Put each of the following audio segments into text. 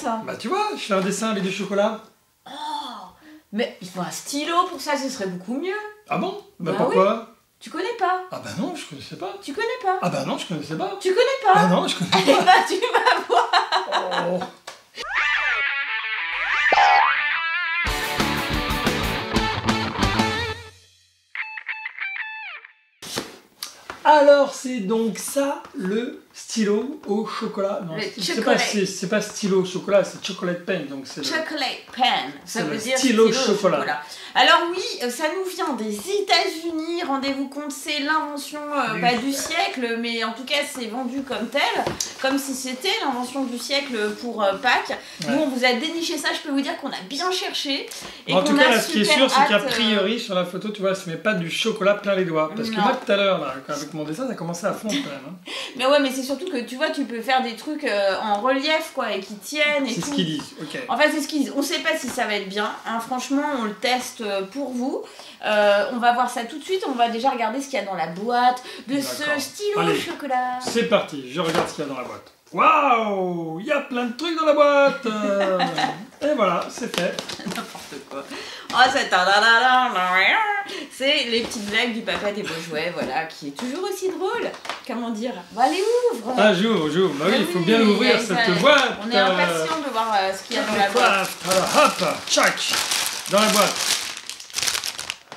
ça. Bah tu vois, je fais un dessin avec du chocolat. Oh, mais il faut un stylo pour ça, ce serait beaucoup mieux. Ah bon? Bah, Bah pourquoi? oui. Tu connais pas? Ah bah non, je connaissais pas. Tu connais pas? Ah bah non, je connaissais pas. Tu connais pas? Ah non, je connais Eh bah tu vas voir. pas. Oh. Alors c'est donc ça le stylo au chocolat. Non, c'est pas stylo au chocolat, c'est chocolate pen. Donc c'est chocolate pen, ça veut dire stylo chocolat. Alors oui, ça nous vient des États-Unis. Rendez-vous compte, c'est l'invention pas du siècle, mais en tout cas c'est vendu comme tel, comme si c'était l'invention du siècle pour Pâques. Ouais. Nous on vous a déniché ça, je peux vous dire qu'on a bien cherché. Et en tout cas, là, ce qui est sûr, c'est qu'a priori sur la photo, tu vois, ça met pas du chocolat plein les doigts. Parce que moi tout à l'heure, avec mon dessin, ça a commencé à fondre quand même. Hein. Mais ouais, mais c'est surtout que tu vois, tu peux faire des trucs en relief quoi, et qui tiennent. C'est ce qu'ils disent, ok. En fait, c'est ce qu'ils disent. On sait pas si ça va être bien. Hein. Franchement, on le teste pour vous. On va voir ça tout de suite. On va déjà regarder ce qu'il y a dans la boîte de ce stylo au chocolat. C'est parti, je regarde ce qu'il y a dans la boîte. Waouh, il y a plein de trucs dans la boîte. Et voilà, c'est fait. N'importe quoi. Oh, c'est les petites blagues du papa des beaux jouets, voilà, qui est toujours aussi drôle. Comment dire? Bah, allez, ouvre. Ah, j'ouvre. Bah oui, il faut bien l'ouvrir cette boîte. On est impatient de voir ce qu'il y a dans la boîte. Alors, hop, tchac, dans la boîte.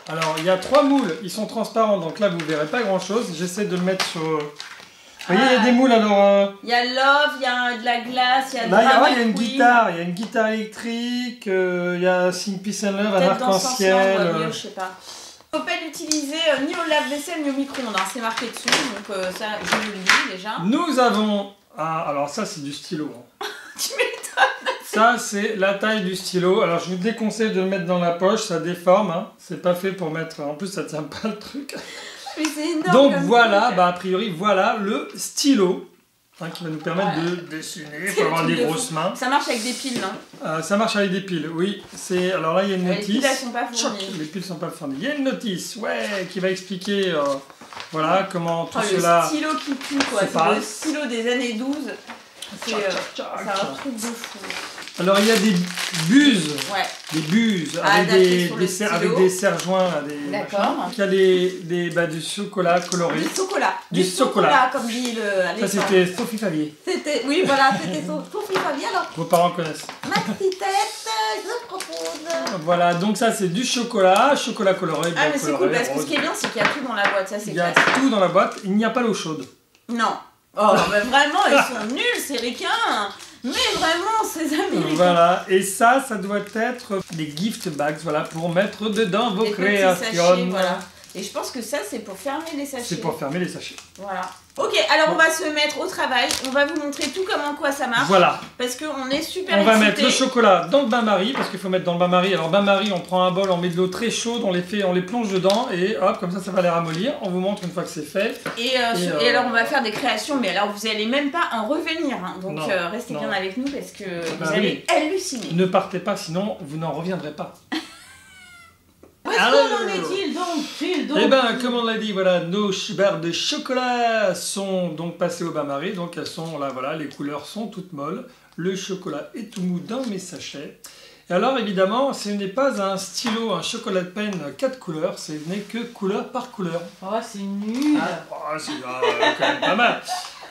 Alors, il y a 3 moules, ils sont transparents, donc là, vous ne verrez pas grand-chose. J'essaie de le mettre sur... Vous voyez, il y a des moules, alors... Il y a Love, il y a de la glace, il y a de là, il y a une guitare, il y a une guitare électrique, il y a Sing Peace and Love, un arc-en-ciel... je sais pas. Il ne faut pas l'utiliser ni au lave-vaisselle ni au micro-ondes, hein. C'est marqué dessus, donc ça, je le dis déjà. Nous avons... alors ça, c'est du stylo. Hein. Tu m'étonnes. Ça, c'est la taille du stylo. Alors, je vous déconseille de le mettre dans la poche, ça déforme. Hein. C'est pas fait pour mettre... En plus, ça tient pas le truc. Mais c'est énorme. Donc voilà, a priori, voilà le stylo hein, qui va nous permettre de dessiner. Il faut avoir des grosses mains. Ça marche avec des piles, non? Ça marche avec des piles, oui. Alors là, il y a une notice. Les piles, elles sont pas fournies. Les piles sont pas fournies. Il y a une notice, ouais, qui va expliquer voilà, comment tout cela. Le stylo qui pue, quoi. C'est le stylo des années 12. C'est un truc de fou. Alors il y a des buses, des buses avec des serre-joints, d'accord. Il y a du chocolat coloré. Du chocolat, comme dit ça c'était Sophie Favier. Oui voilà, c'était Sophie Favier alors. Vos parents connaissent. Ma petite tête, je propose. Voilà, donc ça c'est du chocolat coloré. Ah mais c'est cool parce que ce qui est bien c'est qu'il y a tout dans la boîte, ça c'est classe. Il y a tout dans la boîte, il n'y a pas l'eau chaude. Non. Oh mais vraiment ils sont nuls ces ricains. Mais vraiment, ces Américains. Voilà, et ça doit être des gift bags, voilà, pour mettre dedans vos créations. Sachets, voilà. Et je pense que ça, c'est pour fermer les sachets. C'est pour fermer les sachets. Voilà. Ok, alors on va se mettre au travail. On va vous montrer tout comment quoi ça marche. Voilà. Parce qu'on est super On va mettre le chocolat dans le bain-marie, parce qu'il faut mettre dans le bain-marie. Alors bain-marie, on prend un bol, on met de l'eau très chaude, on les plonge dedans, et hop, comme ça va les ramollir. On vous montre une fois que c'est fait. Et alors on va faire des créations, mais alors vous allez même pas en revenir. Hein. Donc restez bien avec nous, parce que vous allez halluciner. Ne partez pas, sinon vous n'en reviendrez pas. Où est-ce qu'on en est-il donc? Eh bien, comme on l'a dit, voilà, nos barres de chocolat sont donc passées au bain-marie. Donc elles sont là, voilà, les couleurs sont toutes molles. Le chocolat est tout mou dans mes sachets. Et alors évidemment, ce n'est pas un stylo, un chocolat pen 4 couleurs, ce n'est que couleur par couleur. Oh, c'est nul. C'est quand même pas mal.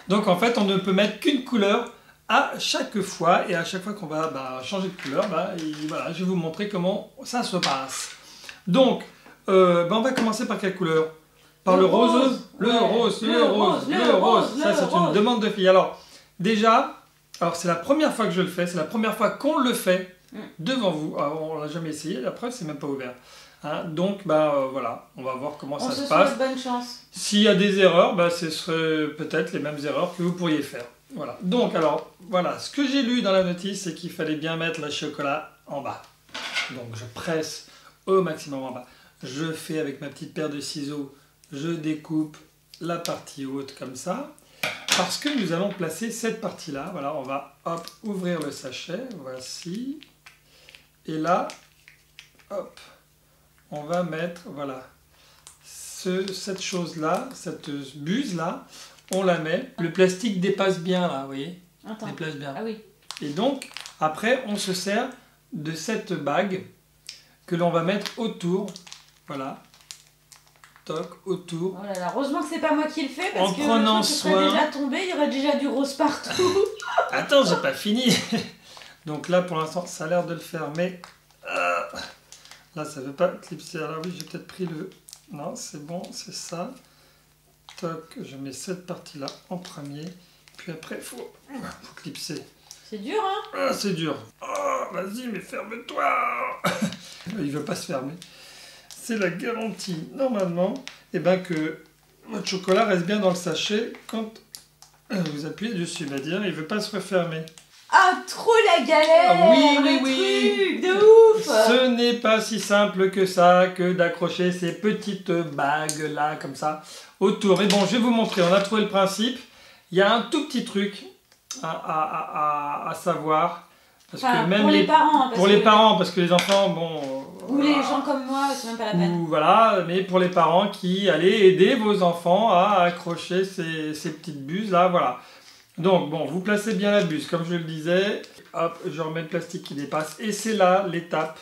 Donc en fait, on ne peut mettre qu'une couleur à chaque fois. Et à chaque fois qu'on va changer de couleur, voilà, je vais vous montrer comment ça se passe. Donc, on va commencer par quelle couleur? Par le rose. Le rose. Ça, c'est une demande de fille. Alors, déjà, c'est la première fois que je le fais, c'est la première fois qu'on le fait devant vous. Alors, on l'a jamais essayé, la preuve, c'est même pas ouvert. Hein, donc, voilà, on va voir comment ça se passe. Bonne chance. S'il y a des erreurs, ce serait peut-être les mêmes erreurs que vous pourriez faire. Voilà. Donc, alors, voilà, ce que j'ai lu dans la notice, c'est qu'il fallait bien mettre le chocolat en bas. Donc, je presse au maximum en bas. Je fais avec ma petite paire de ciseaux, je découpe la partie haute comme ça, parce que nous allons placer cette partie-là. Voilà, on va ouvrir le sachet, voici, et là, hop, on va mettre, voilà, cette chose-là, cette buse-là, on la met. Le plastique dépasse bien là, vous voyez? Attends. Dépasse bien. Ah oui. Et donc, Après, on se sert de cette bague que l'on va mettre autour. Voilà. Toc, autour. Oh là là, heureusement que c'est pas moi qui le fais parce En que prenant le truc serait soin. déjà tombé, il y aurait déjà du rose partout. Attends, j'ai pas fini. Donc là, pour l'instant, ça a l'air de le faire, mais là, ça veut pas clipser. Alors oui, j'ai peut-être pris le... Non, c'est bon, c'est ça. Toc, je mets cette partie-là en premier. Puis après, faut clipser. C'est dur, hein? Ah, c'est dur. Oh, vas-y, mais ferme-toi. Il veut pas se fermer. C'est la garantie, normalement, que votre chocolat reste bien dans le sachet quand vous appuyez dessus. C'est-à-dire, il veut pas se refermer. Ah, trop la galère! Ah, oui, le oui. truc de ouf! Ce n'est pas si simple que ça, que d'accrocher ces petites bagues-là, comme ça, autour. Mais bon, je vais vous montrer, on a trouvé le principe. Il y a un tout petit truc à savoir. Parce que même pour les parents. Pour les parents, parce que les enfants, bon... Ou les gens comme moi, c'est même pas la peine. Ou voilà, mais pour les parents qui allaient aider vos enfants à accrocher ces petites buses là, voilà. Donc bon, vous placez bien la buse, comme je le disais. Hop, je remets le plastique qui dépasse. Et c'est là l'étape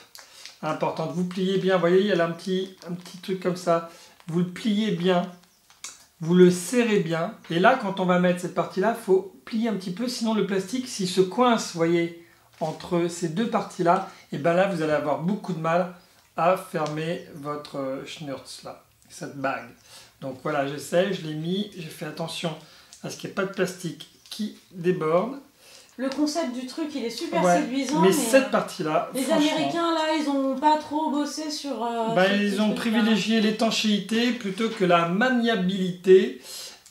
importante. Vous pliez bien, vous voyez, il y a là un petit truc comme ça. Vous le pliez bien, vous le serrez bien. Et là, quand on va mettre cette partie-là, il faut plier un petit peu, sinon le plastique, s'il se coince, vous voyez, entre ces deux parties-là, et bien là, vous allez avoir beaucoup de mal à fermer votre schnurz, là, cette bague. Donc voilà, j'essaie, je l'ai mis, j'ai fait attention à ce qu'il n'y ait pas de plastique qui déborde. Le concept du truc, il est super Ouais, séduisant. mais cette partie-là, les Américains, là, ils ont pas trop bossé sur... ils ont privilégié l'étanchéité plutôt que la maniabilité.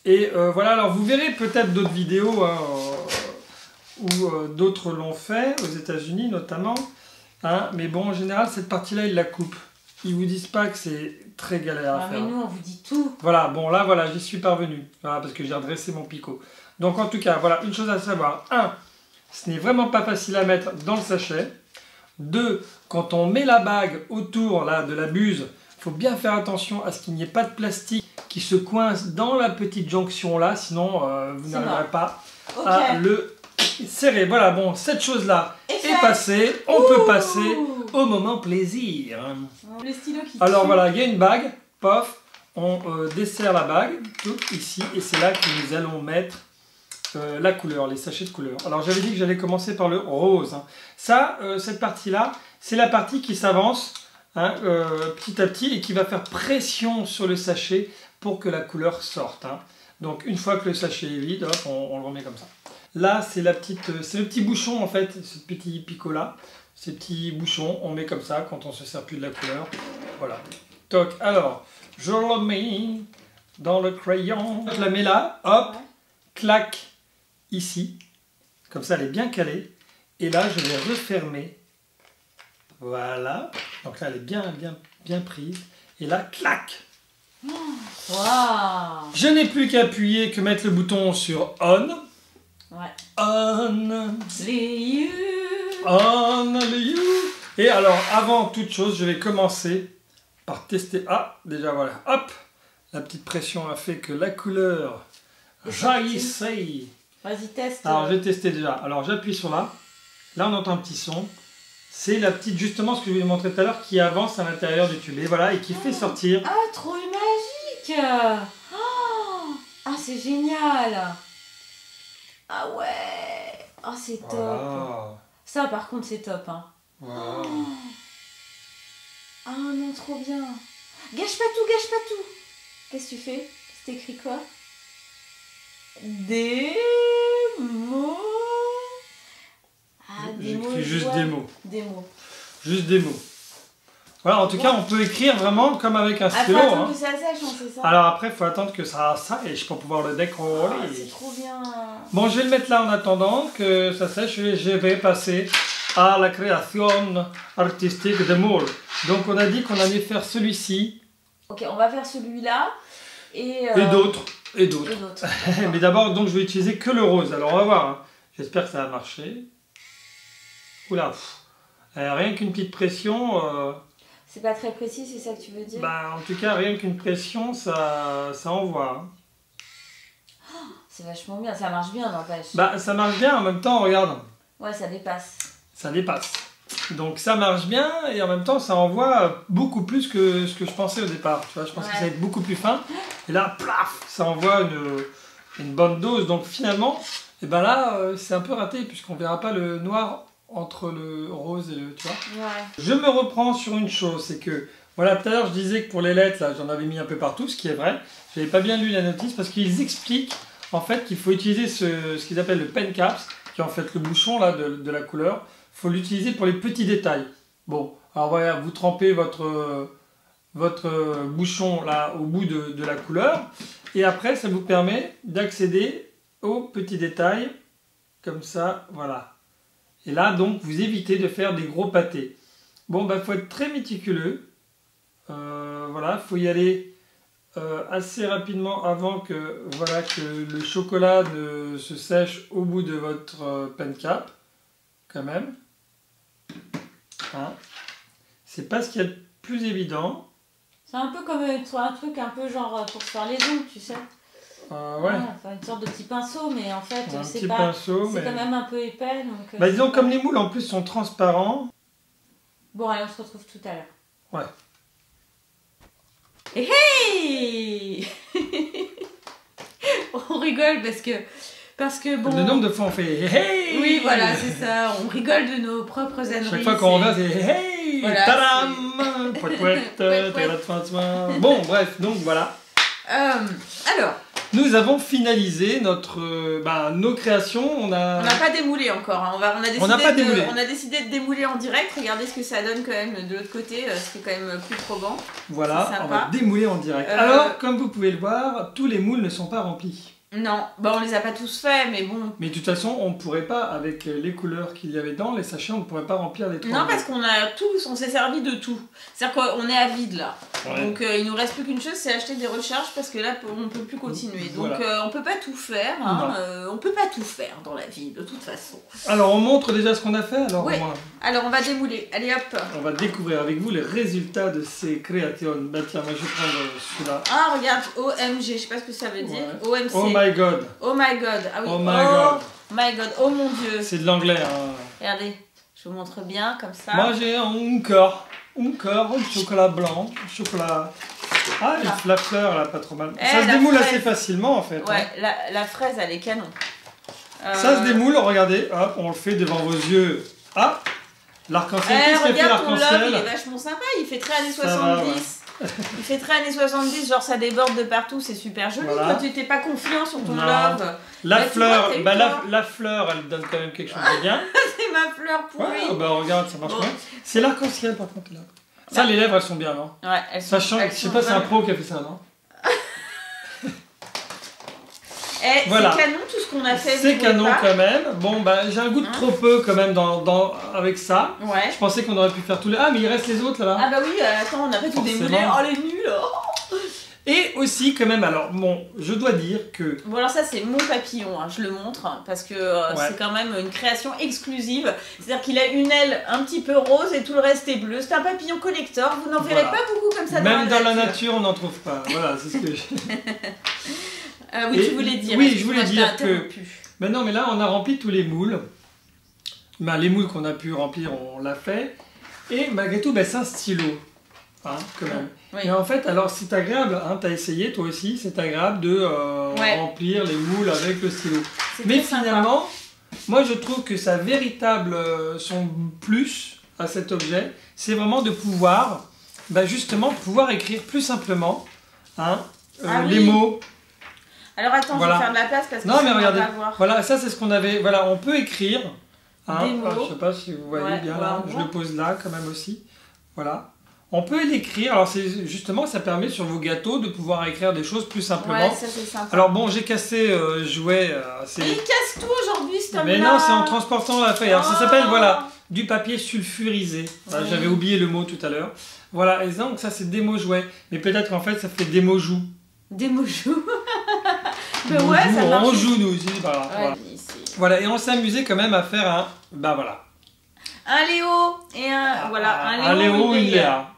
Et voilà, alors vous verrez peut-être d'autres vidéos où d'autres l'ont fait, aux États-Unis notamment. Hein, mais bon, en général, cette partie-là, ils la coupent. Ils vous disent pas que c'est très galère à faire. Mais nous, on vous dit tout. Voilà, bon là, voilà, j'y suis parvenu. Voilà, parce que j'ai redressé mon picot. Donc en tout cas, voilà, une chose à savoir. 1, ce n'est vraiment pas facile à mettre dans le sachet. 2, quand on met la bague autour là, de la buse, il faut bien faire attention à ce qu'il n'y ait pas de plastique qui se coince dans la petite jonction là, sinon vous n'arriverez pas à le serrer. Voilà, bon, cette chose-là est passée. On peut passer au moment plaisir. Les stylos qui Alors voilà, il y a une bague, pof, on dessert la bague, tout ici, et c'est là que nous allons mettre la couleur, les sachets de couleur. Alors j'avais dit que j'allais commencer par le rose. Hein. Ça, cette partie-là, c'est la partie qui s'avance hein, petit à petit et qui va faire pression sur le sachet pour que la couleur sorte. Hein. Donc une fois que le sachet est vide, hop, on le remet comme ça. Là, c'est le petit bouchon en fait, ce petit picot là. Ces petits bouchons, on met comme ça quand on se sert plus de la couleur. Voilà. Toc. Alors, je le mets dans le crayon. Je la mets là, hop, clac, ici. Comme ça, elle est bien calée. Et là, je vais refermer. Voilà. Donc là, elle est bien prise. Et là, clac. Wow. Je n'ai plus qu'à appuyer, que mettre le bouton sur on. Ouais. On. Les On the you. Et alors, avant toute chose, je vais commencer par tester. Ah, déjà voilà, hop, la petite pression a fait que la couleur jaillissait. Vas-y, teste. Alors, je vais tester déjà. Alors, j'appuie sur là. Là, on entend un petit son. C'est la petite, justement, ce que je vous ai montré tout à l'heure, qui avance à l'intérieur du tube. Et voilà, et qui fait sortir. Ah, trop magique. Oh, ah, c'est génial. Ah ouais. Ah, c'est top. Voilà. Ça, par contre, c'est top. Hein. Voilà. Oh. Ah non, trop bien. Gâche pas tout. Qu'est-ce que tu fais? C'est écrit quoi? Des mots. Ah, des mots. Juste des mots. Des mots. Juste des mots. Voilà, en tout cas, on peut écrire vraiment comme avec un stylo. Faut attendre hein. que ça sèche, hein, c'est ça? Alors après, il faut attendre que ça sèche pour pouvoir le décoller. Ah, c'est trop bien. Bon, je vais le mettre là en attendant que ça sèche et je vais passer à la création artistique de moule. Donc on a dit qu'on allait faire celui-ci. Ok, on va faire celui-là et d'autres. Et d'autres. d'autres. Mais d'abord, donc je vais utiliser que le rose. Alors on va voir. Hein. J'espère que ça va marcher. Oula. Rien qu'une petite pression. C'est pas très précis, c'est ça que tu veux dire? Bah, en tout cas, rien qu'une pression, ça envoie. Hein. C'est vachement bien, ça marche bien, n'empêche. Bah, ça marche bien en même temps, regarde. Ouais, ça dépasse. ça dépasse. Donc ça marche bien et en même temps ça envoie beaucoup plus que ce que je pensais au départ. Tu vois, je pensais que ça allait être beaucoup plus fin. Et là, plaf, ça envoie une bonne dose. Donc finalement, et ben là, c'est un peu raté puisqu'on ne verra pas le noir entre le rose et le... Tu vois. Ouais. Je me reprends sur une chose, c'est que... Voilà, tout à l'heure je disais que pour les lettres, là, j'en avais mis un peu partout, ce qui est vrai. Je n'avais pas bien lu la notice parce qu'ils expliquent en fait qu'il faut utiliser ce qu'ils appellent le pen caps, qui est en fait le bouchon là, de la couleur. Il faut l'utiliser pour les petits détails. Bon, alors voilà, vous trempez votre bouchon là au bout de la couleur et après ça vous permet d'accéder aux petits détails comme ça, voilà. Et là donc vous évitez de faire des gros pâtés. Bon, bah faut être très méticuleux. Voilà, faut y aller assez rapidement avant que, voilà, que le chocolat ne se sèche au bout de votre pen cap, quand même. Hein. C'est pas ce qu'il y a de plus évident. C'est un peu comme un truc un peu genre pour se faire les ongles, tu sais. Ouais. Enfin, une sorte de petit pinceau, mais en fait, c'est quand même un peu épais. Donc, bah, disons, comme les moules en plus sont transparents. Bon, allez, on se retrouve tout à l'heure. Ouais. Et hey on rigole parce que bon... Le nombre de fois on fait hey. Oui, voilà, c'est ça. On rigole de nos propres âneries. Chaque fois qu'on renverse, c'est hey, voilà, tadam, pouet. Bon, bref, donc voilà. Alors, nous avons finalisé nos créations. On n'a pas démoulé encore. Hein. On a décidé de démouler en direct. Regardez ce que ça donne quand même de l'autre côté. C'est quand même plus probant. Voilà, on va démouler en direct. Alors, comme vous pouvez le voir, tous les moules ne sont pas remplis. Non, bah on les a pas tous faits, mais bon. Mais de toute façon, on ne pourrait pas, avec les couleurs qu'il y avait dedans, les sachets, on ne pourrait pas remplir les trois. Non, parce on s'est servi de tout. C'est-à-dire qu'on est à vide là. Ouais. Donc il nous reste plus qu'une chose, c'est acheter des recharges parce que là on peut plus continuer. Donc voilà. On peut pas tout faire. Hein. On peut pas tout faire dans la vie, de toute façon. Alors on montre déjà ce qu'on a fait. Alors, oui. Alors on va démouler. Allez hop. On va découvrir avec vous les résultats de ces créations. Bah tiens, moi je vais prendre celui-là. Ah regarde, OMG, je sais pas ce que ça veut dire. Ouais. OMC. Oh my god. Oh my god. Ah oui. Oh my god. My god. Oh mon dieu. C'est de l'anglais. Hein. Regardez, je vous montre bien comme ça. Moi j'ai un cœur, chocolat blanc, chocolat... Ah, la fleur, là, pas trop mal. Ça se démoule assez facilement, en fait. Ouais, hein. la fraise, elle est canon. Ça se démoule, regardez, hop, on le fait devant vos yeux. Ah, l'arc-en-ciel, qu'est-ce qu'il fait l'arc-en-ciel? Il est vachement sympa, il fait très années 70. Il fait très années 70, genre ça déborde de partout, c'est super joli. Voilà. Toi, tu n'étais pas confiant sur ton love. La fleur, la fleur, elle donne quand même quelque chose de bien. C'est ma fleur pourrie. Ouais, bah regarde, ça marche bien. C'est l'arc-en-ciel, par contre, là. Ça, les lèvres, elles sont bien, non? Ouais, elles sont. Sachant, je sais pas, c'est un pro qui a fait ça, non? Voilà. C'est canon tout ce qu'on a fait. C'est canon quand même. Bon, bah j'ai un goût de trop peu quand même avec ça. Ouais. Je pensais qu'on aurait pu faire tous les... Ah, mais il reste les autres là. Ah bah oui, attends, on a fait tout démoulé. Oh, les nuls. Oh. Et aussi quand même, alors bon, je dois dire que... Bon alors ça c'est mon papillon, hein, je le montre, hein, parce que c'est quand même une création exclusive. C'est-à-dire qu'il a une aile un petit peu rose et tout le reste est bleu. C'est un papillon collector, vous n'en verrez pas beaucoup comme ça même dans la nature. On n'en trouve pas, voilà, c'est ce que j'ai... oui, tu voulais dire. Oui, je voulais dire que... Mais non, mais là on a rempli tous les moules. Ben, les moules qu'on a pu remplir, on l'a fait. Et malgré tout, ben, c'est un stylo, hein, quand même. Oui. Et en fait, alors c'est agréable, hein, t'as essayé toi aussi, c'est agréable de remplir les moules avec le stylo. Mais finalement, moi je trouve que sa véritable son plus à cet objet, c'est vraiment de pouvoir, justement, pouvoir écrire plus simplement hein, les mots. Alors attends, voilà. Je vais faire de la place parce que non, mais regardez, voilà, ça c'est ce qu'on avait, voilà, on peut écrire. Hein, des mots. Je sais pas si vous voyez bien là, je le pose là quand même aussi, voilà. On peut l'écrire, alors c'est justement ça permet sur vos gâteaux de pouvoir écrire des choses plus simplement. Ouais, ça c'est sympa. Alors bon, j'ai cassé jouet. Mais il casse tout aujourd'hui cet homme-là. Mais non, c'est en transportant la feuille. Alors ça s'appelle voilà du papier sulfurisé. Voilà, j'avais oublié le mot tout à l'heure. Voilà, et donc ça c'est démo jouet. Mais peut-être qu'en fait ça fait démo joue. Démo joue. Mais ouais, ça marche. On joue nous aussi, voilà. Ouais, voilà. Voilà, et on s'est amusé quand même à faire un, voilà. Un Léo et un, voilà, un Léo, une Léa.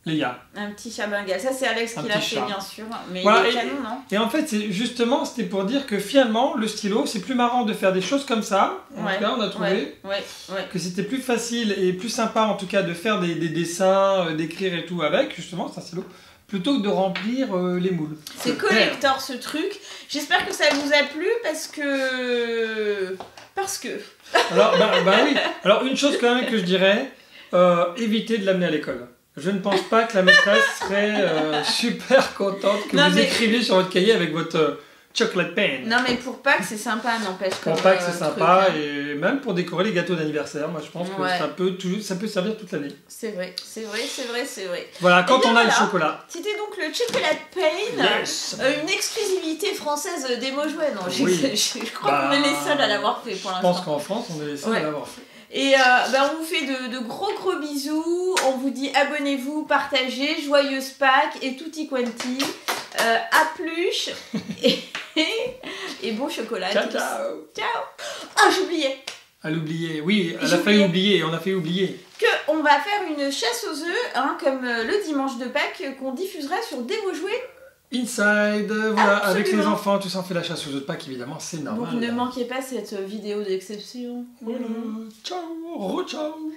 Léa. Un petit chat bengal. Ça, c'est Alex qui l'a fait, bien sûr. Mais voilà, il est canon, non? Et en fait, justement, c'était pour dire que finalement, le stylo, c'est plus marrant de faire des choses comme ça. En tout cas, on a trouvé que c'était plus facile et plus sympa, en tout cas, de faire des dessins, d'écrire et tout avec, justement, c'est un stylo, plutôt que de remplir les moules. C'est collector, ce truc. J'espère que ça vous a plu, parce que... Alors, oui. Alors, une chose quand même que je dirais, évitez de l'amener à l'école. Je ne pense pas que la maîtresse serait super contente que vous écriviez sur votre cahier avec votre chocolate pen. Non, mais pour Pâques, c'est sympa, n'empêche. Pour Pâques, c'est sympa, et même pour décorer les gâteaux d'anniversaire, moi je pense que ça peut servir toute l'année. C'est vrai. Voilà, quand on a le chocolat. C'était donc le chocolate pain, une exclusivité française d'Emo Jouet. Non, je crois qu'on est les seuls à l'avoir fait pour l'instant. Je pense qu'en France, on est les seuls à l'avoir fait. Et on vous fait de gros bisous, on vous dit abonnez-vous, partagez, joyeuse Pâques et tutti quanti, à plus et bon chocolat. Ciao. Ah, j'oubliais. Elle oubliait, oui, elle a failli oublier, on a fait oublier. On va faire une chasse aux œufs, comme le dimanche de Pâques, qu'on diffusera sur Démo Jouet. Inside, voilà, avec les enfants, tout ça, on fait la chasse aux œufs de Pâques, évidemment, c'est normal. Donc ne manquez pas cette vidéo d'exception. Voilà, ciao, re-ciao.